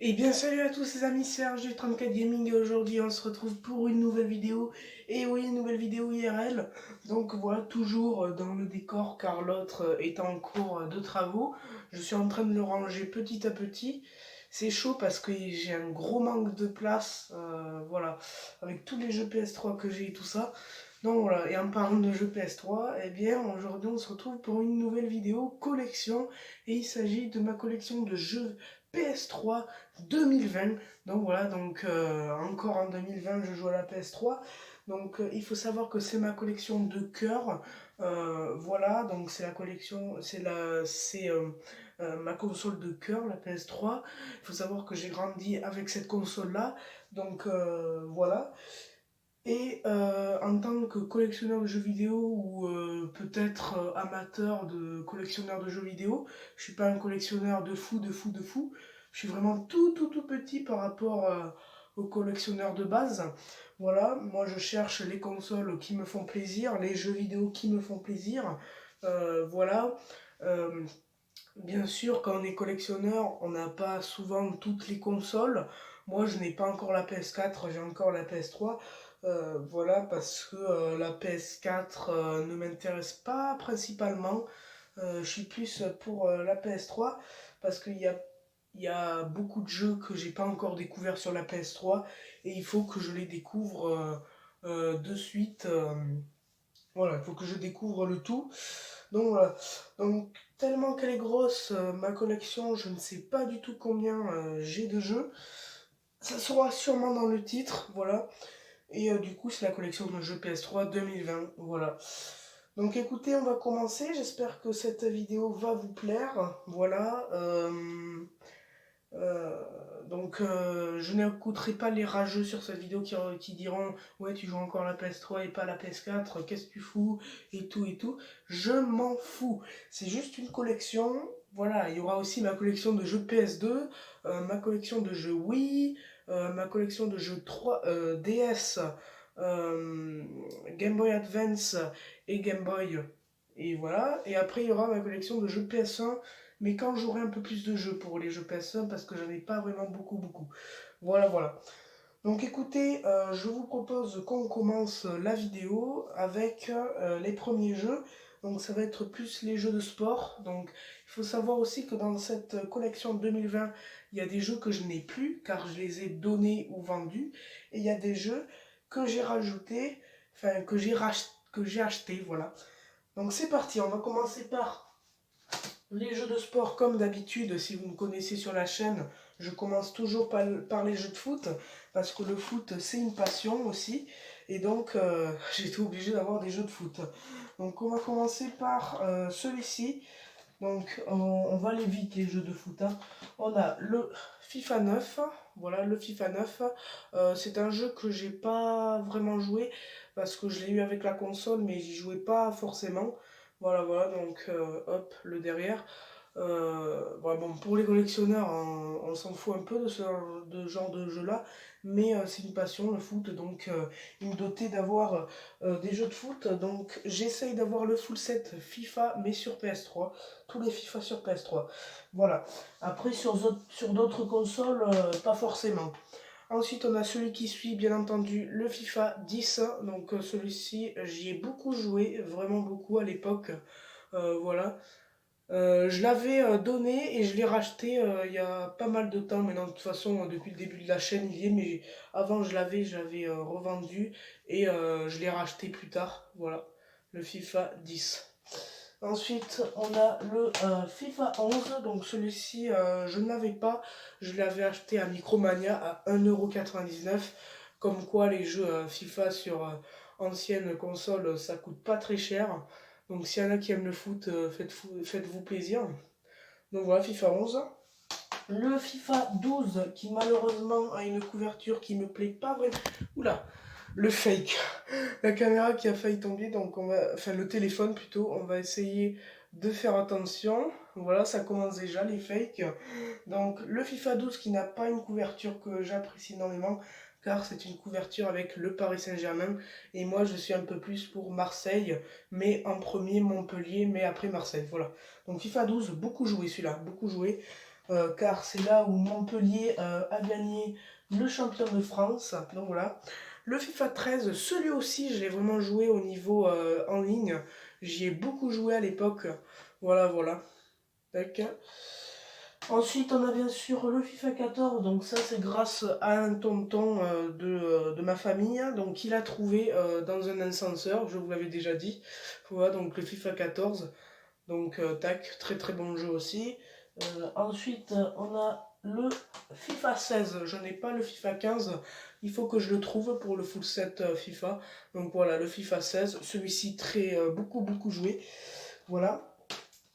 Et bien salut à tous les amis, c'est RG34 Gaming et aujourd'hui on se retrouve pour une nouvelle vidéo. Et oui, une nouvelle vidéo IRL. Donc voilà, toujours dans le décor car l'autre est en cours de travaux. Je suis en train de le ranger petit à petit. C'est chaud parce que j'ai un gros manque de place, voilà, avec tous les jeux PS3 que j'ai et tout ça. Donc voilà, et en parlant de jeux PS3, eh bien aujourd'hui on se retrouve pour une nouvelle vidéo collection. Et il s'agit de ma collection de jeux PS3 2020. Donc voilà, donc encore en 2020 je joue à la PS3. Donc il faut savoir que c'est ma collection de cœur. Voilà, donc c'est la collection, c'est ma console de cœur, la PS3. Il faut savoir que j'ai grandi avec cette console-là. Donc voilà. Et en tant que collectionneur de jeux vidéo ou peut-être amateur de collectionneur de jeux vidéo, je suis pas un collectionneur de fou, de fou, de fou. Je suis vraiment tout petit par rapport aux collectionneurs de base. Voilà, moi je cherche les consoles qui me font plaisir, les jeux vidéo qui me font plaisir. Voilà. Euh, Bien sûr, quand on est collectionneur, on n'a pas souvent toutes les consoles. Moi, je n'ai pas encore la PS4, j'ai encore la PS3. Voilà, parce que la PS4 ne m'intéresse pas principalement. Je suis plus pour la PS3 parce qu'il y a beaucoup de jeux que j'ai pas encore découverts sur la PS3 et il faut que je les découvre de suite. Voilà, il faut que je découvre le tout. Donc voilà. Donc tellement qu'elle est grosse, ma collection, je ne sais pas du tout combien j'ai de jeux. Ça sera sûrement dans le titre, voilà. Et du coup, c'est la collection de jeux PS3 2020, voilà. Donc écoutez, on va commencer. J'espère que cette vidéo va vous plaire. Voilà. Euh, donc je n'écouterai pas les rageux sur cette vidéo qui diront ouais tu joues encore à la PS3 et pas à la PS4, qu'est-ce que tu fous et tout et tout. Je m'en fous. C'est juste une collection. Voilà, il y aura aussi ma collection de jeux PS2, ma collection de jeux Wii, ma collection de jeux 3, DS, euh, Game Boy Advance et Game Boy. Et voilà. Et après il y aura ma collection de jeux PS1 mais quand j'aurai un peu plus de jeux pour les jeux PS1 parce que j'en ai pas vraiment beaucoup. Voilà, voilà. Donc écoutez, je vous propose qu'on commence la vidéo avec les premiers jeux. Donc ça va être plus les jeux de sport. Donc il faut savoir aussi que dans cette collection 2020, il y a des jeux que je n'ai plus car je les ai donnés ou vendus. Et il y a des jeux que j'ai rajoutés, enfin que j'ai acheté, voilà. Donc c'est parti, on va commencer par les jeux de sport, comme d'habitude, si vous me connaissez sur la chaîne, je commence toujours par les jeux de foot, parce que le foot, c'est une passion aussi, et donc j'ai été obligé d'avoir des jeux de foot. Donc on va commencer par celui-ci. Donc on va aller vite les jeux de foot, hein. On a le FIFA 9, voilà le FIFA 9. C'est un jeu que j'ai pas vraiment joué, parce que je l'ai eu avec la console, mais j'y jouais pas forcément. Voilà, voilà, donc hop, le derrière. Voilà, bon, pour les collectionneurs, on s'en fout un peu de ce genre de jeu-là, mais c'est une passion, le foot, donc il me dotait d'avoir des jeux de foot, donc j'essaye d'avoir le full set FIFA, mais sur PS3, tous les FIFA sur PS3. Voilà. Après, sur d'autres consoles, pas forcément. Ensuite, on a celui qui suit, bien entendu, le FIFA 10. Donc celui-ci, j'y ai beaucoup joué, vraiment beaucoup à l'époque. Voilà. Je l'avais donné et je l'ai racheté il y a pas mal de temps. Maintenant, de toute façon, depuis le début de la chaîne, il y est. Mais avant, je l'avais revendu et je l'ai racheté plus tard. Voilà, le FIFA 10. Ensuite, on a le FIFA 11. Donc celui-ci, je ne l'avais pas. Je l'avais acheté à Micromania à 1,99 €. Comme quoi, les jeux FIFA sur ancienne console, ça coûte pas très cher. Donc s'il y en a qui aiment le foot, faites-vous plaisir. Donc voilà, FIFA 11. Le FIFA 12, qui malheureusement a une couverture qui me plaît pas vraiment. Oula, le fake. La caméra qui a failli tomber, donc enfin le téléphone plutôt, on va essayer de faire attention. Voilà, ça commence déjà les fakes. Donc le FIFA 12 qui n'a pas une couverture que j'apprécie énormément, car c'est une couverture avec le Paris Saint-Germain. Et moi je suis un peu plus pour Marseille, mais en premier Montpellier, mais après Marseille. Voilà. Donc FIFA 12, beaucoup joué celui-là, beaucoup joué. car c'est là où Montpellier a gagné le champion de France. Donc voilà. Le FIFA 13, celui aussi, je l'ai vraiment joué au niveau en ligne. J'y ai beaucoup joué à l'époque. Voilà, voilà. Tac. Ensuite, on a bien sûr le FIFA 14, donc ça c'est grâce à un tonton de ma famille, donc il a trouvé dans un ascenseur, je vous l'avais déjà dit. Voilà, donc le FIFA 14, donc tac, très très bon jeu aussi. Ensuite, on a le FIFA 16, je n'ai pas le FIFA 15, il faut que je le trouve pour le full set FIFA. Donc voilà, le FIFA 16, celui-ci très beaucoup joué. Voilà.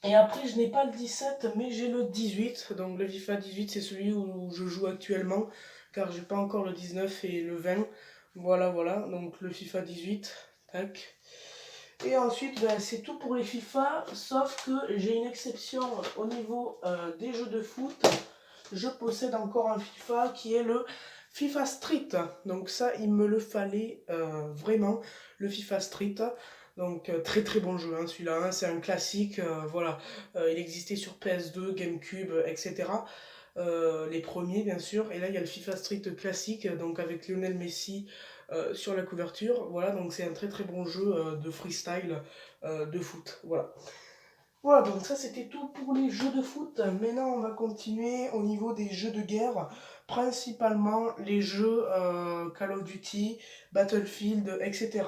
Et après, je n'ai pas le 17, mais j'ai le 18. Donc le FIFA 18, c'est celui où je joue actuellement, car j'ai pas encore le 19 et le 20. Voilà, voilà. Donc le FIFA 18, tac. Et ensuite, ben, c'est tout pour les FIFA, sauf que j'ai une exception au niveau des jeux de foot. Je possède encore un FIFA qui est le FIFA Street. Donc ça, il me le fallait vraiment, le FIFA Street. Donc très très bon jeu, hein, celui-là, hein, c'est un classique, voilà. Il existait sur PS2, GameCube, etc. Les premiers bien sûr, et là il y a le FIFA Street classique, donc avec Lionel Messi sur la couverture, voilà, donc c'est un très très bon jeu de freestyle de foot, voilà. Voilà, donc ça c'était tout pour les jeux de foot. Maintenant on va continuer au niveau des jeux de guerre, principalement les jeux Call of Duty, Battlefield, etc.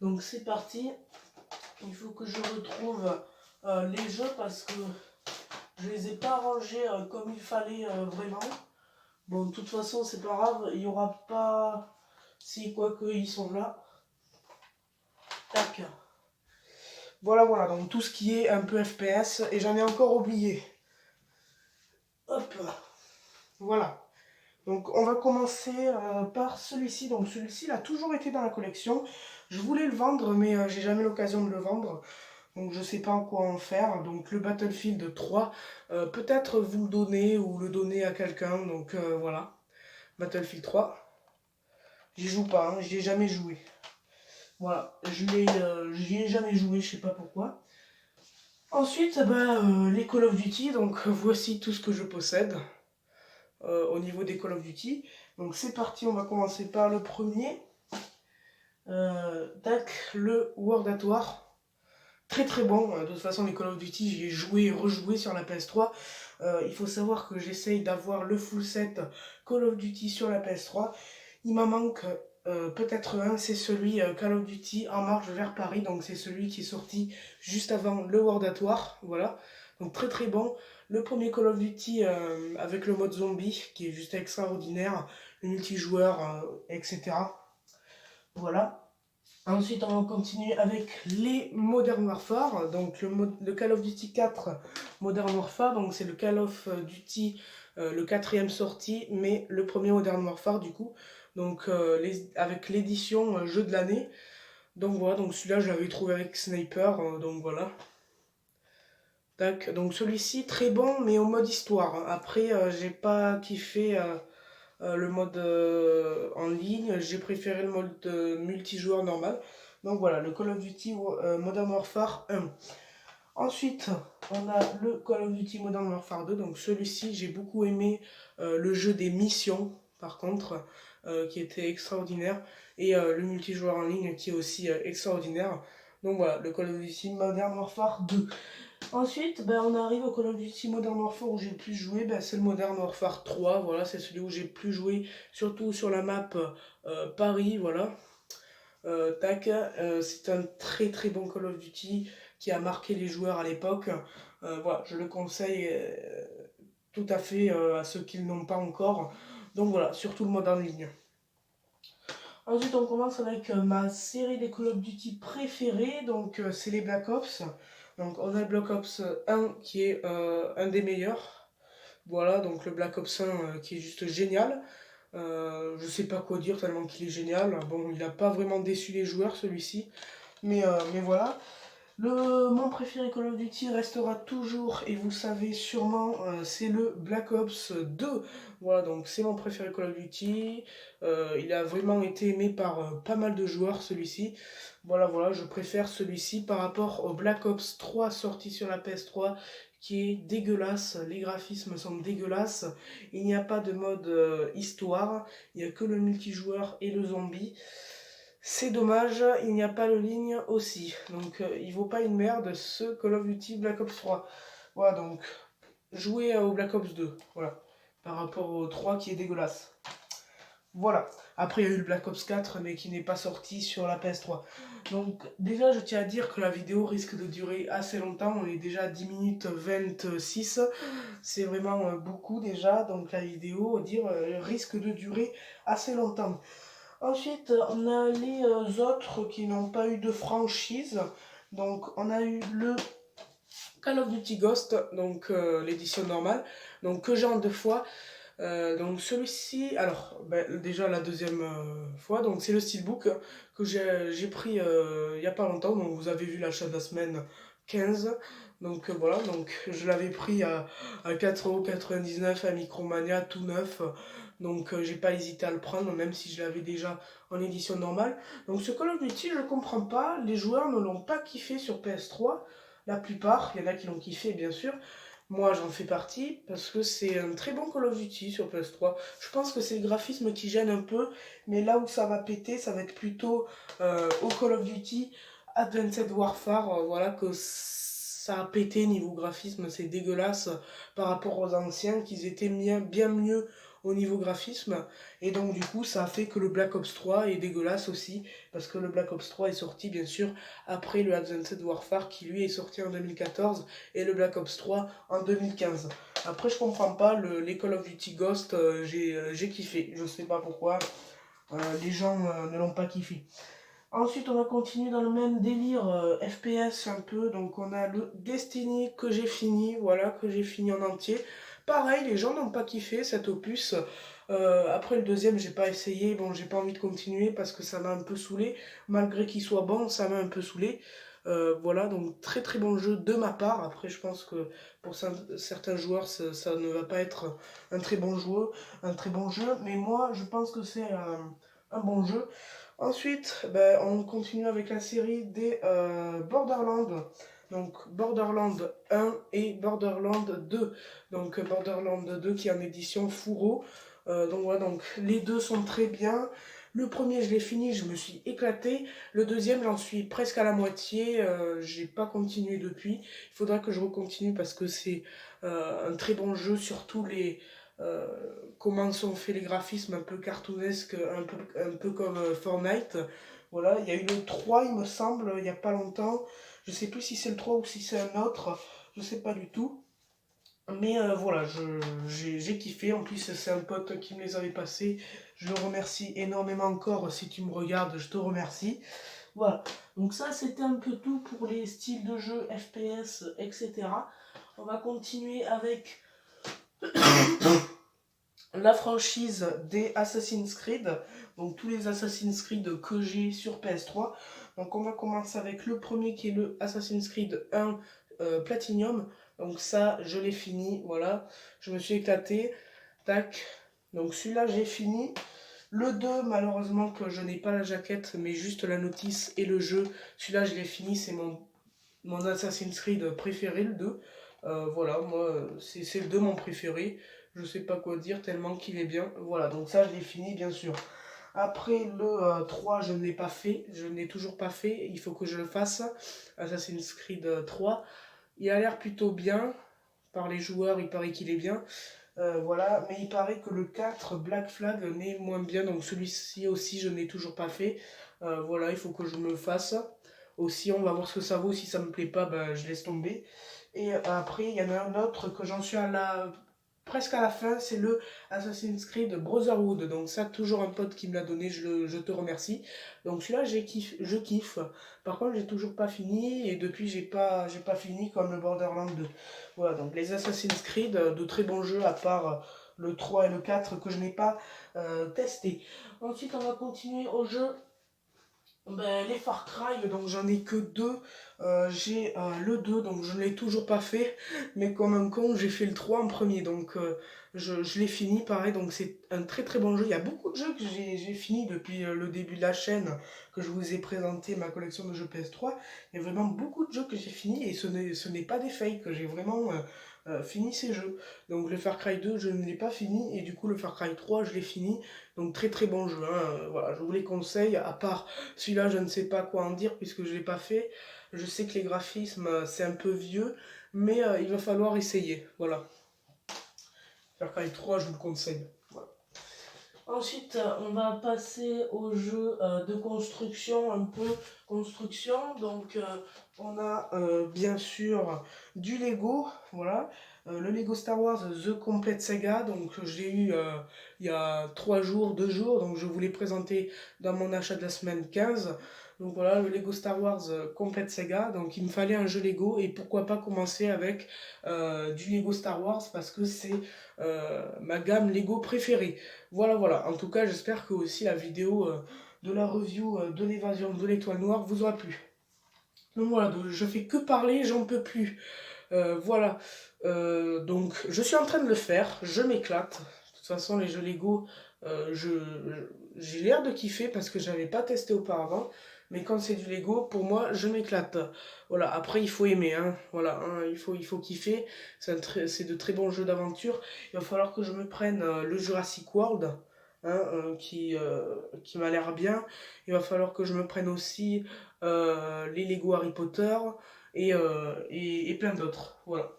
Donc c'est parti, il faut que je retrouve les jeux parce que je les ai pas rangés comme il fallait vraiment. Bon, de toute façon c'est pas grave, il y aura pas... Si, quoique ils sont là. Tac. Voilà, voilà, donc tout ce qui est un peu FPS, et j'en ai encore oublié. Hop, voilà. Donc on va commencer par celui-ci. Donc celui-ci, il a toujours été dans la collection. Je voulais le vendre, mais j'ai jamais l'occasion de le vendre. Donc je sais pas en quoi en faire. Donc le Battlefield 3, peut-être vous le donner ou le donner à quelqu'un. Donc voilà, Battlefield 3. J'y joue pas, hein, j'y ai jamais joué. Voilà, j'y ai jamais joué, je sais pas pourquoi. Ensuite, les Call of Duty, donc voici tout ce que je possède au niveau des Call of Duty. Donc c'est parti, on va commencer par le premier. Tac, le World at War. Très très bon, de toute façon les Call of Duty, j'y ai joué et rejoué sur la PS3. Il faut savoir que j'essaye d'avoir le full set Call of Duty sur la PS3. Il m'en manque peut-être un, c'est celui Call of Duty En marche vers Paris, donc c'est celui qui est sorti juste avant le World at War, voilà. Donc très très bon. Le premier Call of Duty avec le mode zombie, qui est juste extraordinaire, le multijoueur, etc. Voilà. Ensuite, on va continuer avec les Modern Warfare. Donc, le Call of Duty 4 Modern Warfare. Donc, c'est le Call of Duty, le quatrième sorti, mais le premier Modern Warfare, du coup. Donc, avec l'édition jeu de l'année. Donc, voilà. Donc, celui-là, je l'avais trouvé avec Sniper. Donc, voilà. Tac. Donc, celui-ci, très bon, mais au mode histoire, hein. Après, j'ai pas kiffé le mode en ligne, j'ai préféré le mode multijoueur normal. Donc voilà, le Call of Duty Modern Warfare 1. Ensuite, on a le Call of Duty Modern Warfare 2. Donc celui-ci, j'ai beaucoup aimé le jeu des missions, par contre, qui était extraordinaire. Et le multijoueur en ligne qui est aussi extraordinaire. Donc voilà, le Call of Duty Modern Warfare 2. Ensuite, on arrive au Call of Duty Modern Warfare où j'ai le plus joué, c'est le Modern Warfare 3, voilà, c'est celui où j'ai le plus joué, surtout sur la map Paris, voilà. Tac, c'est un très très bon Call of Duty qui a marqué les joueurs à l'époque. Voilà, je le conseille tout à fait à ceux qui ne l'ont pas encore. Donc voilà, surtout le mode en ligne. Ensuite, on commence avec ma série des Call of Duty préférés, donc c'est les Black Ops. Donc on a le Black Ops 1 qui est un des meilleurs. Voilà, donc le Black Ops 1 qui est juste génial. Je sais pas quoi dire tellement qu'il est génial. Bon, il n'a pas vraiment déçu les joueurs celui-ci. Mais voilà. Mon préféré Call of Duty restera toujours, et vous savez sûrement, c'est le Black Ops 2. Voilà, donc c'est mon préféré Call of Duty. Il a vraiment été aimé par pas mal de joueurs, celui-ci. Voilà, je préfère celui-ci par rapport au Black Ops 3 sorti sur la PS3, qui est dégueulasse. Les graphismes sont dégueulasses. Il n'y a pas de mode histoire. Il n'y a que le multijoueur et le zombie. C'est dommage, il n'y a pas de ligne aussi. Donc il vaut pas une merde ce Call of Duty Black Ops 3. Voilà, donc jouez au Black Ops 2. Voilà. Par rapport au 3 qui est dégueulasse. Voilà. Après il y a eu le Black Ops 4 mais qui n'est pas sorti sur la PS3. Donc déjà je tiens à dire que la vidéo risque de durer assez longtemps. On est déjà à 10 minutes 26. C'est vraiment beaucoup déjà. Donc la vidéo risque de durer assez longtemps. Ensuite, on a les autres qui n'ont pas eu de franchise. Donc, on a eu le Call of Duty Ghost, donc l'édition normale, donc que j'ai en 2 fois. Donc celui-ci, alors déjà la deuxième fois, donc c'est le steelbook que j'ai pris il n'y a pas longtemps. Donc vous avez vu l'achat de la semaine 15. Donc voilà, donc je l'avais pris à 4,99€ à Micromania tout neuf. Donc j'ai pas hésité à le prendre même si je l'avais déjà en édition normale. Donc ce Call of Duty, je comprends pas, les joueurs ne l'ont pas kiffé sur PS3. La plupart, il y en a qui l'ont kiffé bien sûr. Moi j'en fais partie parce que c'est un très bon Call of Duty sur PS3. Je pense que c'est le graphisme qui gêne un peu, mais là où ça va péter, ça va être plutôt au Call of Duty Advanced Warfare, voilà, que ça a pété niveau graphisme, c'est dégueulasse par rapport aux anciens, qu'ils étaient bien mieux au niveau graphisme, et donc du coup ça a fait que le Black Ops 3 est dégueulasse aussi, parce que le Black Ops 3 est sorti bien sûr après le Advanced Warfare qui lui est sorti en 2014, et le Black Ops 3 en 2015. Après je comprends pas, les Call of Duty Ghost, j'ai kiffé, je sais pas pourquoi, les gens ne l'ont pas kiffé. Ensuite, on va continuer dans le même délire FPS un peu. Donc, on a le Destiny que j'ai fini, voilà, que j'ai fini en entier. Pareil, les gens n'ont pas kiffé cet opus. Après le deuxième, j'ai pas essayé. Bon, j'ai pas envie de continuer parce que ça m'a un peu saoulé. Malgré qu'il soit bon, ça m'a un peu saoulé. Voilà, donc très très bon jeu de ma part. Après, je pense que pour certains joueurs, ça ne va pas être un très bon jeu. Mais moi, je pense que c'est un bon jeu. Ensuite, on continue avec la série des Borderlands. Donc Borderlands 1 et Borderlands 2. Donc Borderlands 2 qui est en édition Fourreau. Donc voilà, donc les deux sont très bien. Le premier, je l'ai fini, je me suis éclaté. Le deuxième, j'en suis presque à la moitié. J'ai pas continué depuis. Il faudra que je recontinue parce que c'est un très bon jeu, surtout euh, comment sont faits les graphismes un peu cartoonesques, un peu comme Fortnite. Voilà, il y a eu le 3 il me semble, il n'y a pas longtemps. Je sais plus si c'est le 3 ou si c'est un autre, je sais pas du tout. Mais voilà, j'ai kiffé. En plus, c'est un pote qui me les avait passés. Je le remercie énormément encore. Si tu me regardes, je te remercie. Voilà, donc ça c'était un peu tout pour les styles de jeu, FPS, etc. On va continuer avec la franchise des Assassin's Creed, donc tous les Assassin's Creed que j'ai sur PS3. Donc on va commencer avec le premier qui est le Assassin's Creed 1 Platinum. Donc ça, je l'ai fini, voilà. Je me suis éclaté. Tac. Donc celui-là, j'ai fini. Le 2, malheureusement, que je n'ai pas la jaquette, mais juste la notice et le jeu. Celui-là, je l'ai fini, c'est mon Assassin's Creed préféré, le 2. Voilà, moi, c'est le 2 mon préféré. Je sais pas quoi dire tellement qu'il est bien. Voilà, donc ça, je l'ai fini, bien sûr. Après, le 3, je ne l'ai pas fait. Je ne l'ai toujours pas fait. Il faut que je le fasse. Assassin's Creed 3. Il a l'air plutôt bien. Par les joueurs, il paraît qu'il est bien. Voilà, mais il paraît que le 4 Black Flag n'est moins bien, donc celui-ci aussi je n'ai toujours pas fait. Voilà, il faut que je me le fasse. Aussi, on va voir ce que ça vaut. Si ça me plaît pas, je laisse tomber. Et après, il y en a un autre que j'en suis presque à la fin, c'est le Assassin's Creed Brotherhood. Donc ça, toujours un pote qui me l'a donné, je te remercie. Donc celui-là, je kiffe. Par contre, j'ai toujours pas fini, et depuis, j'ai pas fini comme le Borderlands 2. Voilà, donc les Assassin's Creed, de très bons jeux, à part le 3 et le 4 que je n'ai pas testé. Ensuite, on va continuer au jeu. Les Far Cry, donc j'en ai que 2. J'ai le 2, donc je ne l'ai toujours pas fait, mais comme un con, j'ai fait le 3 en premier, donc je l'ai fini, pareil, donc c'est un très très bon jeu. Il y a beaucoup de jeux que j'ai fini depuis le début de la chaîne, que je vous ai présenté ma collection de jeux PS3. Il y a vraiment beaucoup de jeux que j'ai fini, et ce n'est pas des fakes, j'ai vraiment fini ces jeux. Donc le Far Cry 2, je ne l'ai pas fini, et du coup le Far Cry 3, je l'ai fini, donc très très bon jeu, hein. Voilà, je vous les conseille, à part celui-là, je ne sais pas quoi en dire, puisque je ne l'ai pas fait. Je sais que les graphismes, c'est un peu vieux, mais il va falloir essayer. Voilà. Far Cry 3, je vous le conseille. Voilà. Ensuite, on va passer au jeu de construction, un peu construction. Donc, on a bien sûr du Lego, voilà. Le Lego Star Wars The Complete Saga, donc j'ai eu il y a 3 jours, 2 jours, donc je vous l'ai présenté dans mon achat de la semaine 15. Donc voilà, le Lego Star Wars Complete Saga, donc il me fallait un jeu Lego, et pourquoi pas commencer avec du Lego Star Wars, parce que c'est ma gamme Lego préférée. Voilà, voilà. En tout cas, j'espère que aussi la vidéo de la review de l'évasion de l'étoile noire vous aura plu. Donc voilà, donc je fais que parler, j'en peux plus. Voilà. Donc je suis en train de le faire, je m'éclate. De toute façon, les jeux Lego, j'ai l'air de kiffer parce que j'avais pas testé auparavant. Mais quand c'est du Lego, pour moi, je m'éclate. Voilà, après il faut aimer, hein. Voilà, hein, il faut kiffer. C'est de très bons jeux d'aventure. Il va falloir que je me prenne le Jurassic World, hein, qui m'a l'air bien. Il va falloir que je me prenne aussi les Lego Harry Potter et plein d'autres. Voilà.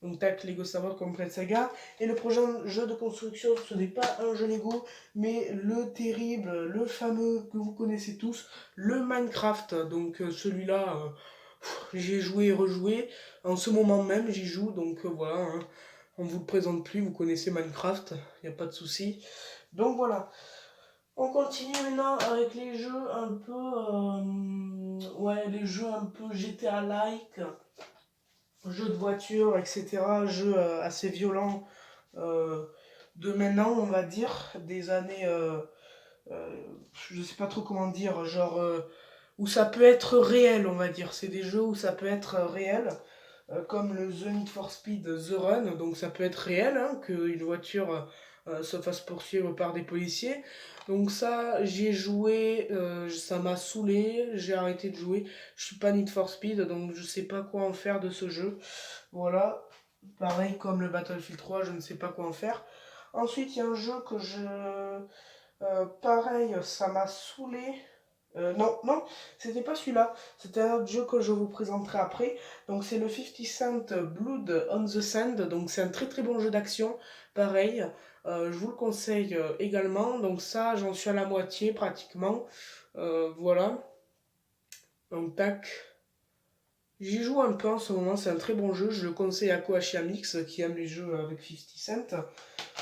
Donc tac, Lego Star Wars Complete Saga. Et le prochain jeu de construction, ce n'est pas un jeu Lego, mais le terrible, le fameux que vous connaissez tous, le Minecraft. Donc celui-là, j'y ai joué et rejoué. En ce moment même, j'y joue. Donc voilà, hein. On ne vous le présente plus, vous connaissez Minecraft, il n'y a pas de souci. Donc voilà. On continue maintenant avec les jeux un peu, ouais, les jeux un peu GTA-like, jeux de voiture, etc. Jeux assez violents euh, de maintenant, on va dire, des années, je sais pas trop comment dire, genre où ça peut être réel, on va dire. C'est des jeux où ça peut être réel, comme le The Need for Speed The Run, donc ça peut être réel, hein, qu'une voiture se fasse poursuivre par des policiers. Donc ça, j'y ai joué, ça m'a saoulé, j'ai arrêté de jouer. Je suis pas Need for Speed, donc je sais pas quoi en faire de ce jeu. Voilà, pareil comme le Battlefield 3, je ne sais pas quoi en faire. Ensuite, il y a un jeu que pareil, ça m'a saoulé. Non, non, c'était pas celui-là. C'était un autre jeu que je vous présenterai après. Donc c'est le 50 Cent Blood on the Sand. Donc c'est un très très bon jeu d'action. Pareil, je vous le conseille également. Donc ça, j'en suis à la moitié pratiquement. Voilà. Donc tac. J'y joue un peu en ce moment, c'est un très bon jeu. Je le conseille à Kohachi Amix qui aime les jeux avec 50 Cent.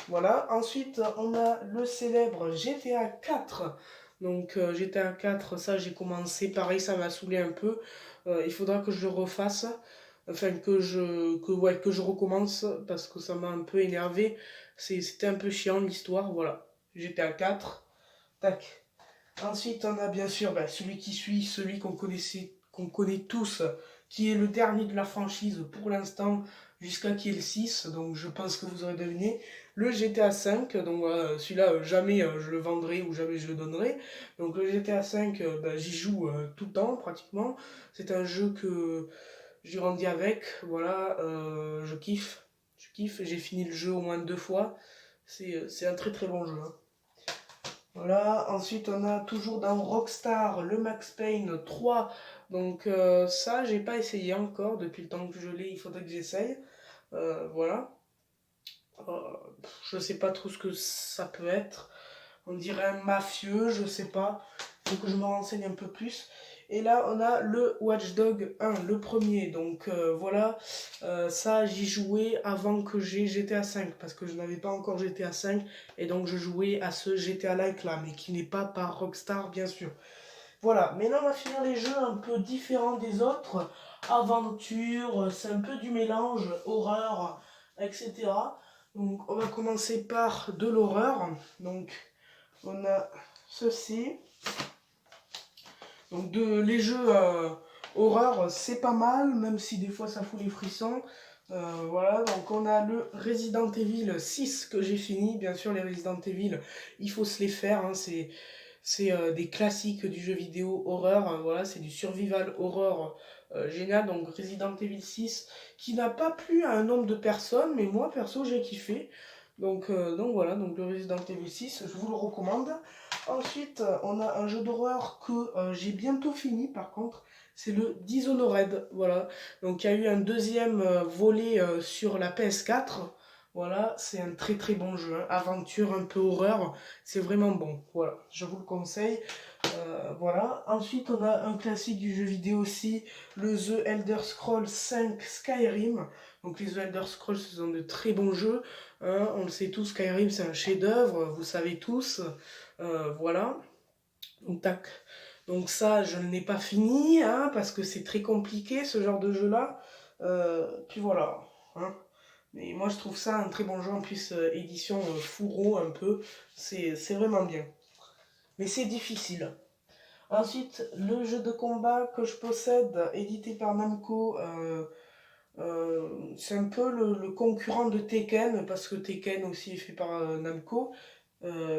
Voilà, ensuite on a le célèbre GTA 4. Donc GTA 4, ça j'ai commencé, pareil, ça m'a saoulé un peu. Il faudra que je le refasse, enfin ouais, que je recommence parce que ça m'a un peu énervé. C'était un peu chiant l'histoire, voilà. GTA 4, tac. Ensuite on a bien sûr celui qui suit, celui qu'on connaît tous, qui est le dernier de la franchise pour l'instant, jusqu'à qui est le 6, donc je pense que vous aurez deviné, le GTA 5, donc celui-là, jamais je le vendrai ou jamais je le donnerai. Donc le GTA 5, j'y joue tout le temps pratiquement. C'est un jeu que j'ai grandi avec, voilà, je kiffe, j'ai fini le jeu au moins 2 fois. C'est un très très bon jeu, hein. Voilà, ensuite on a toujours dans Rockstar le Max Payne 3. Donc ça, j'ai pas essayé encore. Depuis le temps que je l'ai, il faudrait que j'essaye. Voilà. Euh, je sais pas trop ce que ça peut être. On dirait un mafieux, je sais pas. Faut que je me renseigne un peu plus. Et là, on a le Watch Dogs 1, le premier. Donc voilà, ça j'y jouais avant que j'ai GTA 5, parce que je n'avais pas encore GTA 5, et donc je jouais à ce GTA-like là, mais qui n'est pas par Rockstar, bien sûr. Voilà, maintenant on va finir les jeux un peu différents des autres. Aventure, c'est un peu du mélange, horreur, etc. Donc on va commencer par de l'horreur. Donc on a ceci. Donc les jeux Horreur, c'est pas mal, même si des fois ça fout les frissons. Voilà, donc on a le Resident Evil 6 que j'ai fini. Bien sûr, les Resident Evil, il faut se les faire, hein, c'est des classiques du jeu vidéo horreur, hein, voilà, c'est du survival horror génial. Donc Resident Evil 6 qui n'a pas plu à un nombre de personnes, mais moi perso j'ai kiffé. Donc voilà, donc le Resident Evil 6, je vous le recommande. Ensuite, on a un jeu d'horreur que j'ai bientôt fini par contre, c'est le Dishonored, voilà. Donc il y a eu un deuxième volet sur la PS4. Voilà, c'est un très très bon jeu, hein. Aventure un peu horreur, c'est vraiment bon. Voilà, je vous le conseille. Voilà. Ensuite, on a un classique du jeu vidéo aussi, le The Elder Scrolls 5 Skyrim. Donc les The Elder Scrolls, ce sont de très bons jeux, hein. On le sait tous, Skyrim c'est un chef-d'œuvre, vous savez tous. Voilà. Donc tac. Donc ça, je ne l'ai pas fini, hein, parce que c'est très compliqué ce genre de jeu-là. Puis voilà, hein. Mais moi je trouve ça un très bon jeu, en plus édition fourreau un peu, c'est vraiment bien. Mais c'est difficile. Ensuite, le jeu de combat que je possède, édité par Namco, c'est un peu le concurrent de Tekken, parce que Tekken aussi est fait par Namco.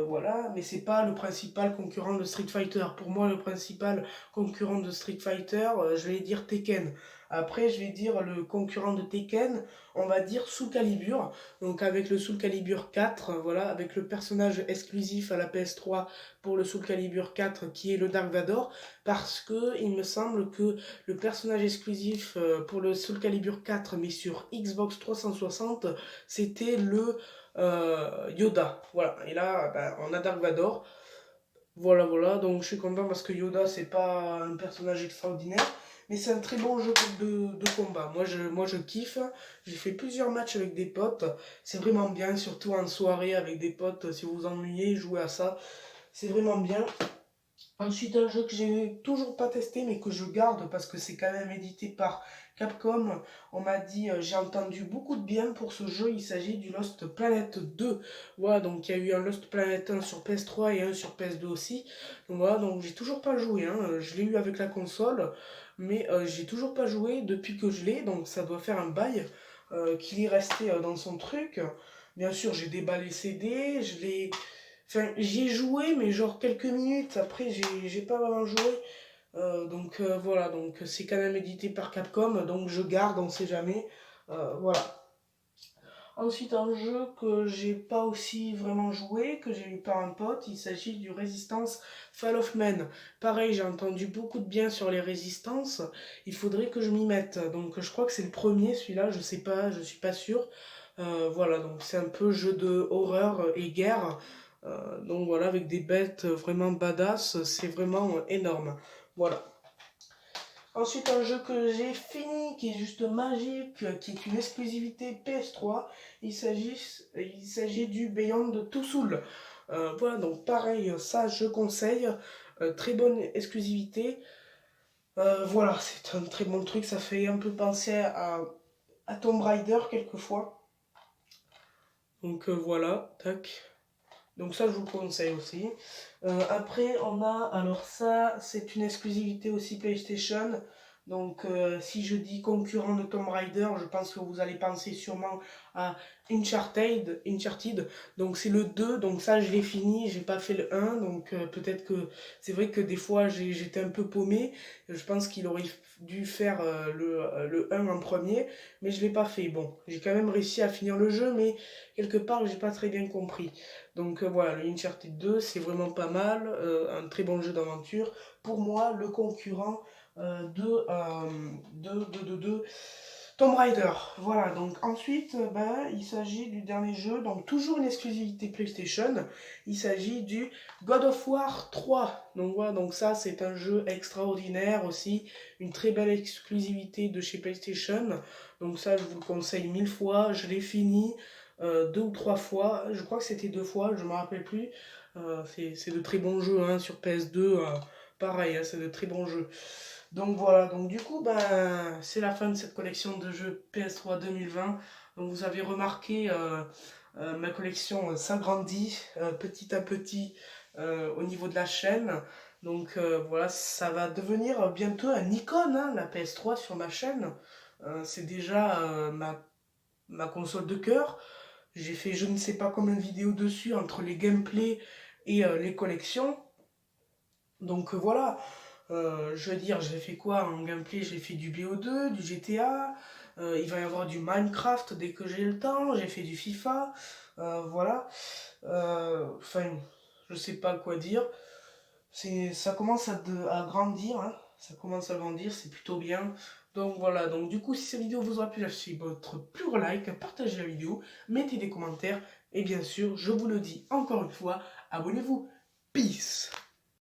Voilà, mais c'est pas le principal concurrent de Street Fighter. Pour moi, le principal concurrent de Street Fighter, je vais dire Tekken. Après, je vais dire le concurrent de Tekken, on va dire Soul Calibur. Donc avec le Soul Calibur 4, voilà, avec le personnage exclusif à la PS3 pour le Soul Calibur 4 qui est le Dark Vador, parce que il me semble que le personnage exclusif pour le Soul Calibur 4, mais sur Xbox 360, c'était le Yoda. Voilà, et là, ben, on a Dark Vador. Voilà, voilà, donc je suis content parce que Yoda, c'est pas un personnage extraordinaire, mais c'est un très bon jeu de combat. Moi, je kiffe. J'ai fait plusieurs matchs avec des potes. C'est vraiment bien, surtout en soirée avec des potes. Si vous vous ennuyez, jouez à ça. C'est vraiment bien. Ensuite, un jeu que j'ai toujours pas testé, mais que je garde parce que c'est quand même édité par Capcom. On m'a dit, j'ai entendu beaucoup de bien pour ce jeu. Il s'agit du Lost Planet 2. Voilà, donc il y a eu un Lost Planet 1 sur PS3 et un sur PS2 aussi. Donc voilà, donc j'ai toujours pas joué, hein. Je l'ai eu avec la console, mais j'ai toujours pas joué depuis que je l'ai. Donc ça doit faire un bail qu'il est resté dans son truc. Bien sûr, j'ai déballé CD, je l'ai. Enfin, j'y ai joué, mais genre quelques minutes. Après, j'ai pas vraiment joué. Voilà, donc c'est quand même édité par Capcom, donc je garde, on sait jamais. Voilà. Ensuite, un jeu que j'ai pas aussi vraiment joué, que j'ai eu par un pote, il s'agit du Resistance Fall of Man. Pareil, j'ai entendu beaucoup de bien sur les résistances. Il faudrait que je m'y mette. Donc je crois que c'est le premier, celui-là, je sais pas, je suis pas sûr. Voilà, donc c'est un peu jeu de horreur et guerre. Donc voilà, avec des bêtes vraiment badass, c'est vraiment énorme. Voilà. Ensuite, un jeu que j'ai fini, qui est juste magique, qui est une exclusivité PS3. Il s'agit du Beyond Two Souls. Voilà, donc pareil, ça je conseille. Très bonne exclusivité. Voilà, c'est un très bon truc. Ça fait un peu penser à Tomb Raider quelquefois. Donc voilà, tac. Donc ça, je vous le conseille aussi. Après, on a, alors ça, c'est une exclusivité aussi PlayStation. Donc si je dis concurrent de Tomb Raider, je pense que vous allez penser sûrement à Uncharted. Donc c'est le 2, donc ça je l'ai fini, j'ai pas fait le 1, donc peut-être que c'est vrai que des fois j'étais un peu paumé. Je pense qu'il aurait dû faire le 1 en premier, mais je l'ai pas fait. Bon, j'ai quand même réussi à finir le jeu, mais quelque part j'ai pas très bien compris. Donc voilà, le Uncharted 2, c'est vraiment pas mal, un très bon jeu d'aventure. Pour moi, le concurrent de Tomb Raider. Voilà, donc ensuite, ben, il s'agit du dernier jeu, donc toujours une exclusivité PlayStation. Il s'agit du God of War 3. Donc voilà, donc ça c'est un jeu extraordinaire aussi, une très belle exclusivité de chez PlayStation. Donc ça je vous le conseille 1000 fois, je l'ai fini 2 ou 3 fois, je crois que c'était 2 fois, je me rappelle plus. C'est de très bons jeux, hein, sur PS2, pareil, hein, c'est de très bons jeux. Donc voilà, donc du coup, ben, c'est la fin de cette collection de jeux PS3 2020. Donc vous avez remarqué, ma collection s'agrandit petit à petit au niveau de la chaîne. Donc voilà, ça va devenir bientôt un icône, hein, la PS3 sur ma chaîne. C'est déjà ma console de cœur. J'ai fait je ne sais pas combien de vidéos dessus entre les gameplays et les collections. Donc voilà, je veux dire, j'ai fait quoi en gameplay? J'ai fait du BO2, du GTA, il va y avoir du Minecraft dès que j'ai le temps, j'ai fait du FIFA, voilà. Enfin, je sais pas quoi dire. Ça commence à grandir, hein. Ça commence à grandir, c'est plutôt bien. Donc voilà, donc du coup, si cette vidéo vous aura plu, lâchez votre plus gros like, partagez la vidéo, mettez des commentaires, et bien sûr, je vous le dis encore une fois, abonnez-vous. Peace!